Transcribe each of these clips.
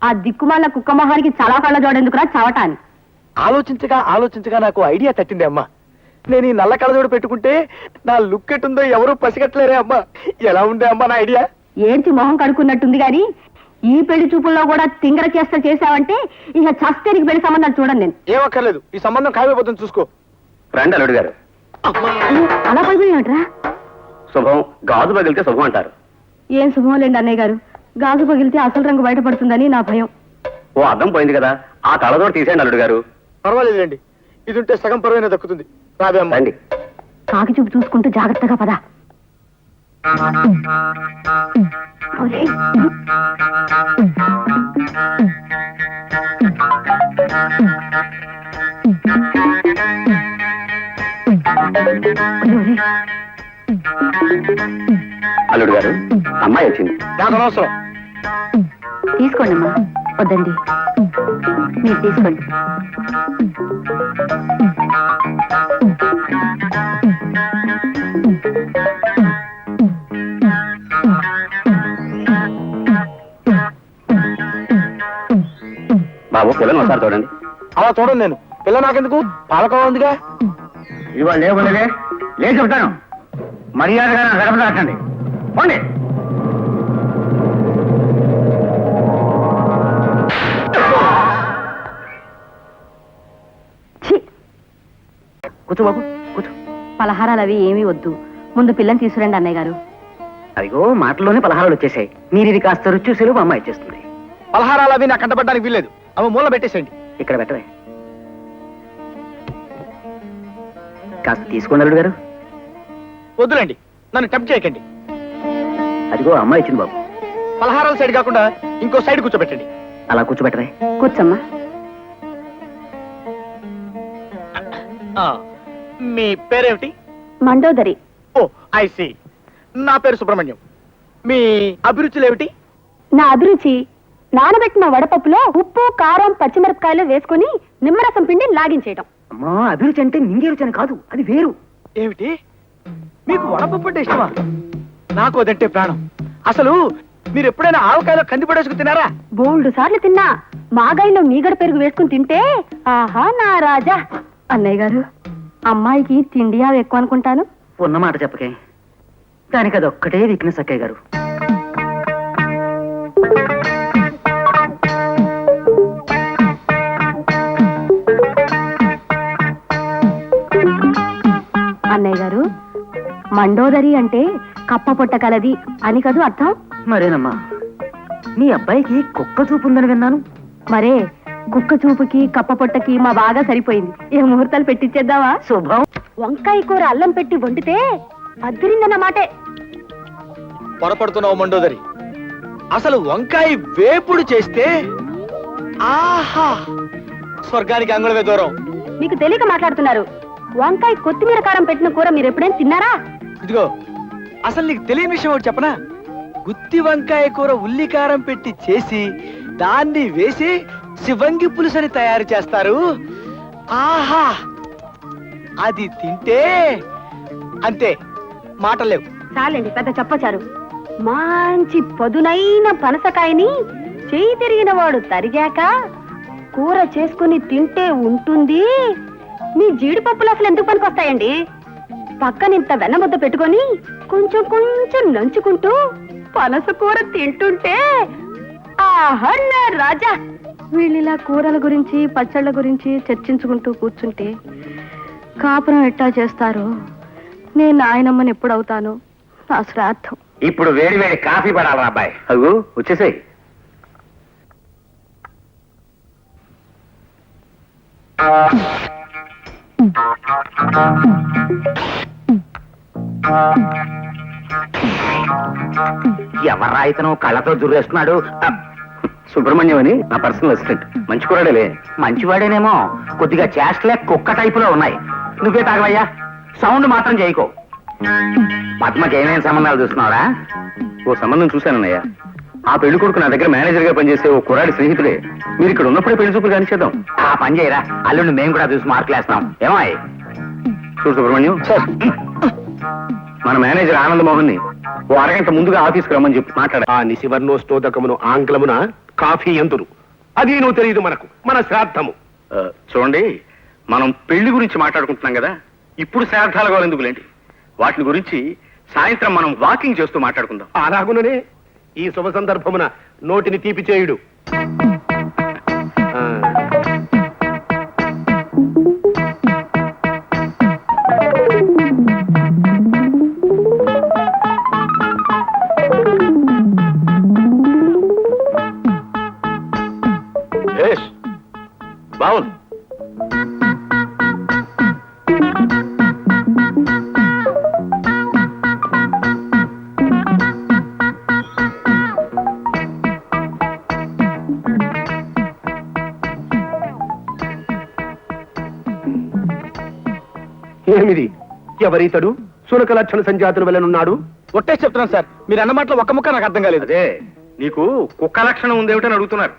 ఆ దిక్కుమాల కుక్క మొహానికి చాలా కళ్ళ జోడెందుకురా చవటాన్ని. ఆలోచించగా ఆలోచించగా నాకు ఐడియా తట్టింది అమ్మా. నేను ఈ నల్ల కళ్ళజోడు పెట్టుకుంటే నా లుక్ ఎట్టుందో ఎవరూ పసిగట్టలేరే అమ్మా. ఎలా ఉండే అమ్మా నా ఐడియా? ఏంటి మొహం కడుక్కున్నట్టుంది గాని ఈ పెళ్లి చూపుల్లో కూడా తింగర చేస్తా చేసావంటే ఇక చస్తేనికి పెళ్లి సంబంధాలు చూడండి నేను. ఏమక్కర్లేదు, ఈ సంబంధం ఖాయమైపోతుంది చూసుకో. రండి అల్లుడు గారు. అలా పడిపోయినట్రా? శుభం, గాజు పగిలితే శుభం అంటారు. ఏం శుభం లేండి అన్నయ్య గారు, గాజు పగిలితే అసలు రంగు బయటపడుతుందని నా భయం. ఓ అద్దం పోయింది కదా, ఆ కళ్ళజోడు తీసేయండి అల్లుడు గారు. పర్వాలేదులేండి, ఇది ఉంటే సగం పరువైనా దక్కుతుంది. రాబే అమ్మా. రండి. కాకి చూపు చూసుకుంటూ జాగ్రత్తగా పద. అల్లుడు గారు, అమ్మాయి వచ్చింది. నాకు అనవసరం. తీసుకోండి అమ్మా. వద్దండి, మీరు తీసుకోండి. బాబు, పిల్లని ఒకసారి చూడండి. అలా చూడండి, నేను పిల్ల నాకెందుకు, పాలకోవ ఉందిగా. ఇవాళ లేవులే, లేదు చెప్తాను. మర్యాదగా నా గడప దాటండి. పోండి. కూర్చో బాబు, కూర్చో. పలహారాలు అవి ఏమీ వద్దు, ముందు పిల్లని తీసుకురండి అన్నయ్య గారు. అదిగో మాటల్లోనే పలహారాలు వచ్చేసాయి. మీరు ఇది కాస్త రుచి చూసేలు మా అమ్మాయి ఇచ్చేస్తుంది. పలహారాలు అవి నాకు కంటపడడానికి వీల్లేదు, అవి మూల పెట్టేసేయండి. ఇక్కడ పెట్టవే. కాస్త తీసుకోండి అల్లుడు గారు. వద్దులేండి, నన్ను టెంప్ట్ చేయకండి. అదిగో అమ్మాయి ఇచ్చింది బాబు. పలహారాల సైడ్ కాకుండా ఇంకో సైడ్ కూర్చోబెట్టండి. అలా కూర్చోబెట్టవే. కూర్చోమ్మా. మీ పేరేమిటి? మండోదరి. ఓ ఐ సీ. నా పేరు సుబ్రహ్మణ్యం. మీ అభిరుచులు ఏమిటి? నా అభిరుచి నానబెట్టిన వడపప్పులో ఉప్పు కారం పచ్చిమిరపకాయలు వేసుకుని నిమ్మరసం పిండి లాగించేయడం. అమ్మా, అభిరుచి అంటే నింగే రుచి అని కాదు, అది వేరు. ఏమిటి? మీకు వడపప్పు అంటే ఇష్టమా? నాకు అదంటే ప్రాణం. అసలు మీరు ఎప్పుడైనా ఆవకాయలో కంది పడేసుకు తినారా? బోల్డు సార్లు తిన్నా. మాగాయిలో మీగడ పెరుగు వేసుకుని తింటే ఆహా నా రాజా. అన్నయ్య గారు, అమ్మాయికి తిండి అవి ఎక్కువ అనుకుంటాను. ఉన్నమాట చెప్పకే, దానికి అది ఒక్కటే వీక్నెస్ అక్కయ్య గారు. అన్నయ్య గారు, మండోదరి అంటే కప్ప పొట్ట కలది అని కదూ అర్థం? మరేనమ్మా, మీ అబ్బాయికి కుక్క చూపు ఉందని విన్నాను. మరే కుక్క చూపుకి కప్ప పొట్టకి మా బాగా సరిపోయింది. ఏ ముహూర్తాలు పెట్టించేద్దావా? శుభం. వంకాయ కూర అల్లం పెట్టి వండితే అద్దరిందన్నమాటే. పొరపడుతున్నావు మండోదరి. అసలు వంకాయ వేపుడు చేస్తే ఆహా, స్వర్గానికి అంగుళమే దూరం. మీకు తెలియక మాట్లాడుతున్నారు. వంకాయ కొత్తిమీర కారం పెట్టిన కూర మీరు ఎప్పుడైనా తిన్నారా? ఇదిగో, అసలు నీకు తెలియని విషయం ఒకటి చెప్పనా? గుత్తి వంకాయ కూర ఉల్లి కారం పెట్టి చేసి దాన్ని వేసి శివంగి పులుసని తయారు చేస్తారు. ఆహా, అది తింటే అంతే, మాటలేవు. చాలండి, పెద్ద చెప్పచారు. మంచి పదునైన పనసకాయని చేయి తిరిగిన వాడు తరిగాక కూర చేసుకుని తింటే ఉంటుంది. మీ జీడిపప్పులు అసలు ఎందుకు పనికొస్తాయండి? పక్కనింత వెన్నముద్ద పెట్టుకొని కొంచెం కొంచెం నంచుకుంటూ పనస కూర తింటుంటే ఆహా నా రాజా. వీళ్ళిలా కూరల గురించి పచ్చళ్ళ గురించి చర్చించుకుంటూ కూర్చుంటే కాపురం ఎట్టా చేస్తారు? నేను నాయనమ్మని ఎప్పుడవుతాను? నా శ్రాద్ధం. ఇప్పుడు వేడి వేడి కాఫీ పడాలరా అబ్బాయి. అగు వచ్చేసాయి. ఎవరా ఇతను కళ్ళతో జుర్రేస్తున్నాడు? సుబ్రహ్మణ్యం అని నా పర్సనల్ అసిస్టెంట్. మంచి కూరడేలే. మంచివాడేనేమో, కొద్దిగా చేష్టలే కుక్క టైపులో ఉన్నాయి. నువ్వే తాగవయ్యా, సౌండ్ మాత్రం చేయకో. పద్మకి ఏమేమి సంబంధాలు చూస్తున్నావురా? ఓ సంబంధం చూశానన్నయ్య. ఆ పెళ్లి కొడుకు నా దగ్గర మేనేజర్ గా పనిచేసే ఓ కుర్రాడి స్నేహితుడే. మీరు ఇక్కడ ఉన్నప్పుడే పెళ్లి చూపులు కానిచేద్దాం. ఆ పని చేయరా, అల్లుడిని మేము కూడా చూసి మార్కులు వేస్తాం. ఏమాయ్? చూడు సుబ్రహ్మణ్యం, మన మేనేజర్ ఆనంద్ మోహన్ ని ఓ అరగంట ముందుగా ఆఫీస్కి రమ్మని చెప్పి మాట్లాడ. ఆ నిశివర్ణోస్తోదకమును ఆంగ్లమున కాఫీ ఎందురు అది నువ్వు తెలియదు మనకు మన శ్రాద్ధము. చూడండి, మనం పెళ్లి గురించి మాట్లాడుకుంటున్నాం కదా, ఇప్పుడు శ్రాద్ధాల గోలు ఎందుకులేండి, వాటిని గురించి సాయంత్రం మనం వాకింగ్ చేస్తూ మాట్లాడుకుందాం. అలాగుననే ఈ శుభ సందర్భమున నోటిని తీపి చేయుడు. బావుంది. ఏమిది? ఎవరీతడు? సునక లక్షణ సంజాతులు వెళ్ళనున్నాడు. ఒట్టేసి చెప్తున్నాను సార్, మీరు అన్న మాటలో ఒక్క ముక్క నాకు అర్థం కాలేదు. అదే నీకు కుక్క లక్షణం ఉందేమిటని అడుగుతున్నారు.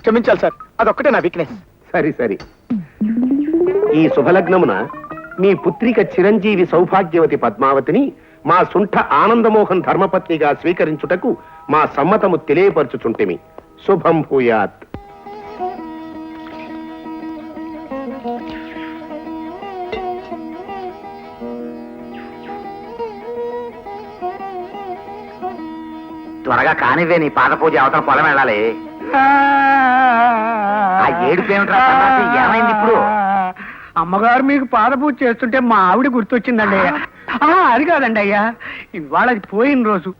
క్షమించాలి సార్, అదొక్కటే నా వీక్నెస్. సరి సరి. ఈ శుభలగ్నమున మీ పుత్రిక చిరంజీవి సౌభాగ్యవతి పద్మావతిని మా సుంఠ ఆనందమోహన్ ధర్మపత్నిగా స్వీకరించుటకు మా సమ్మతము తెలియపరచుచుంటిమి. శుభం భూయాత్. త్వరగా కానివే, నీ పాద పూజ అవతల పొలం వెళ్ళాలి. ఆ ఏడుపు ఏమిట్రా సన్నాసి? ఏమైంది ఇప్పుడు? అమ్మగారు మీకు పాదపూజ చేస్తుంటే మా ఆవిడ గుర్తొచ్చిందండి అయ్యా. అది కాదండి అయ్యా, ఇవాళ అది పోయిన రోజు.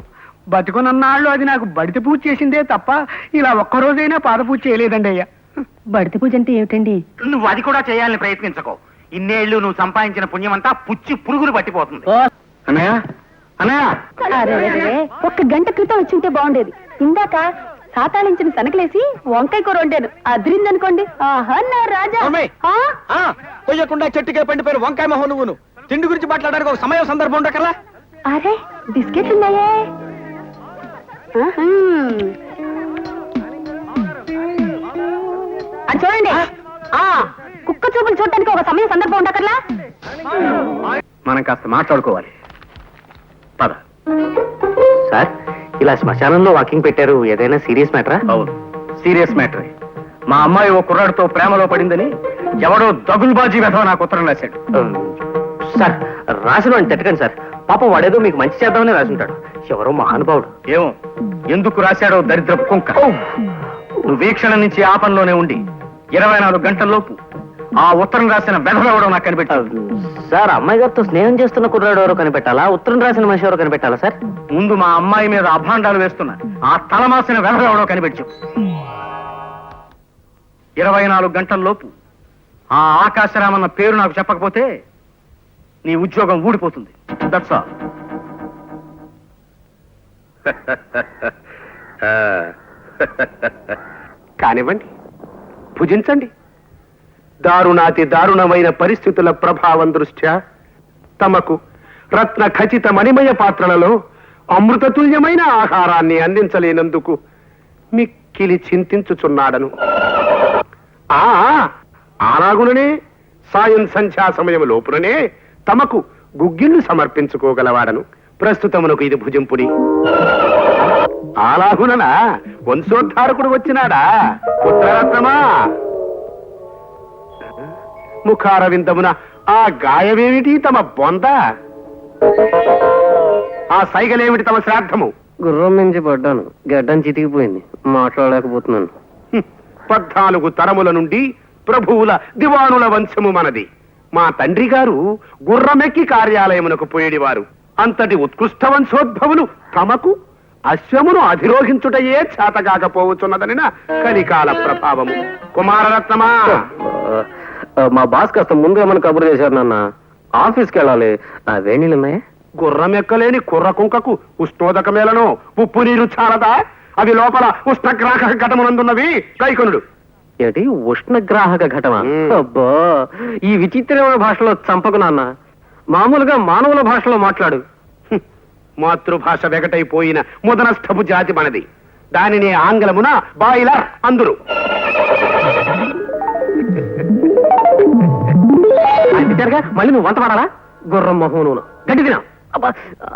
బతుకునన్నాళ్ళు అది నాకు బడిత పూజ చేసిందే తప్ప ఇలా ఒక్కరోజైనా పాదపూజ చేయలేదండి అయ్యా. బడిత పూజ అంటే ఏమిటండి? నువ్వు అది కూడా చేయాలని ప్రయత్నించకో. ఇన్నేళ్లు నువ్వు సంపాదించిన పుణ్యమంతా పుచ్చి పురుగులు పట్టిపోతుంది. అన్నయ్య, అన్నయ్య, అరే అరే, ఒక్క గంట క్రితం వచ్చుంటే బాగుండేది. ఇందాక సాతాళించిన సనకలేసి వంకాయ కూర వండాను, అదిరిందనుకోండి. ఆహా నా రాజా. అమ్మాయి. కొయ్యకుండా చెట్టుకే పండిపోయిన వంకాయ మొహం నువ్వును. తిండి గురించి మాట్లాడడానికి ఒక సమయం సందర్భం ఉండకల్లా. అరే బిస్కెట్లు ఉన్నాయే. ఆహా. అది చూడండి, కుక్క చూపులు చూడటానికి ఒక సమయం సందర్భం ఉండకర్లా. మనం కాస్త మాట్లాడుకోవాలి. పద. సార్, ఇలా శ్మశానంలో వాకింగ్ పెట్టారు, ఏదైనా సీరియస్ మ్యాటరా? అవును, సీరియస్ మ్యాటరే. మా అమ్మాయి ఓ కుర్రాడితో ప్రేమలో పడిందని ఎవడో దగులుబాజీ వెధవ నాకు ఉత్తరం రాశాడు. సార్, రాసిన వాడిని తిట్టకండి సార్. పాపం వాడేదో మీకు మంచి చేద్దామని రాసుంటాడు. ఎవరో మహానుభావుడు. ఏమో ఎందుకు రాశాడో దరిద్రపు కుంక. నువ్వు వీక్షణ నుంచి ఆ పనిలోనే ఉండి 24 గంటల్లోపు ఆ ఉత్తరం రాసిన వెధవెవడో నాకు కనిపెట్టాడు. సార్, అమ్మాయి గారితో స్నేహం చేస్తున్న కుర్రాడు ఎవరో కనిపెట్టాలా, ఉత్తరం రాసిన మనిషి ఎవరో కనిపెట్టాలా సార్? ముందు మా అమ్మాయి మీద అభాండాలు వేస్తున్నా ఆ తలమాసిన వెధవెవడో కనిపెట్టు. 24 గంటల్లోపు ఆ ఆకాశరామన్న పేరు నాకు చెప్పకపోతే నీ ఉద్యోగం ఊడిపోతుంది. That's all. కానివ్వండి, భుజించండి. దారుణాతి దారుణమైన పరిస్థితుల ప్రభావం దృష్ట్యా తమకు రత్న ఖచ్చిత మణిమయ పాత్రలలో అమృతతుల్యమైన ఆహారాన్ని అందించలేనందుకు మిక్కిలి చింతించుచున్నాడను. అలాగుననే సాయం సంధ్యా సమయం లోపుననే తమకు గుగ్గిళ్ళు సమర్పించుకోగలవాడను. ప్రస్తుతమునకు ఇది భుజింపుడి. అలాగుననా వంశోద్ధారకుడు వచ్చినాడా? పుత్రరత్నమా, ముఖారవిందమున ఆ గాయమేమిటి తమ బొంద? ఆ సైగలేమిటి తమ శ్రాద్ధము? గుర్రం మించి పడ్డాను, గడ్డం చితికిపోయింది, మాట్లాడలేకపోతున్నాను. 14 తరముల నుండి ప్రభువుల దివానుల వంశము మనది. మా తండ్రి గారు గుర్రమెక్కి కార్యాలయమునకు పోయేడివారు. అంతటి ఉత్కృష్ట వంశోద్భవులు తమకు అశ్వమును అధిరోహించుటయే చేతగాకపోవచ్చున్నదనిన కలికాల ప్రభావము. కుమారరత్నమా, మా బాస్ కాస్త ముందు ఏమైనా కబురు చేశారు నాన్న. ఆఫీస్కి వెళ్ళాలి. వేణీలు ఉన్నాయా? గుర్రమెక్కలేని కుర్ర కుంకకు ఉష్ణోదకమేలను ఉప్పు నీరు చాలదా? అవి లోపల ఉష్ణగ్రాహక ఘటమునందున్నవి. కైకొనుడు. ఏంటి ఉష్ణగ్రాహక ఘటన? అబ్బా, ఈ విచిత్రమైన భాషలో చంపకు నాన్న. మామూలుగా మానవుల భాషలో మాట్లాడు. మాతృభాష వెగటైపోయిన ముదనస్థపు జాతి మనది. దానిని ఆంగ్లమున బాయిలర్ అందురు. మళ్ళీ నువ్వు వంట పడాలా? గుర్రం మొహం నూనె గడ్డి తినా.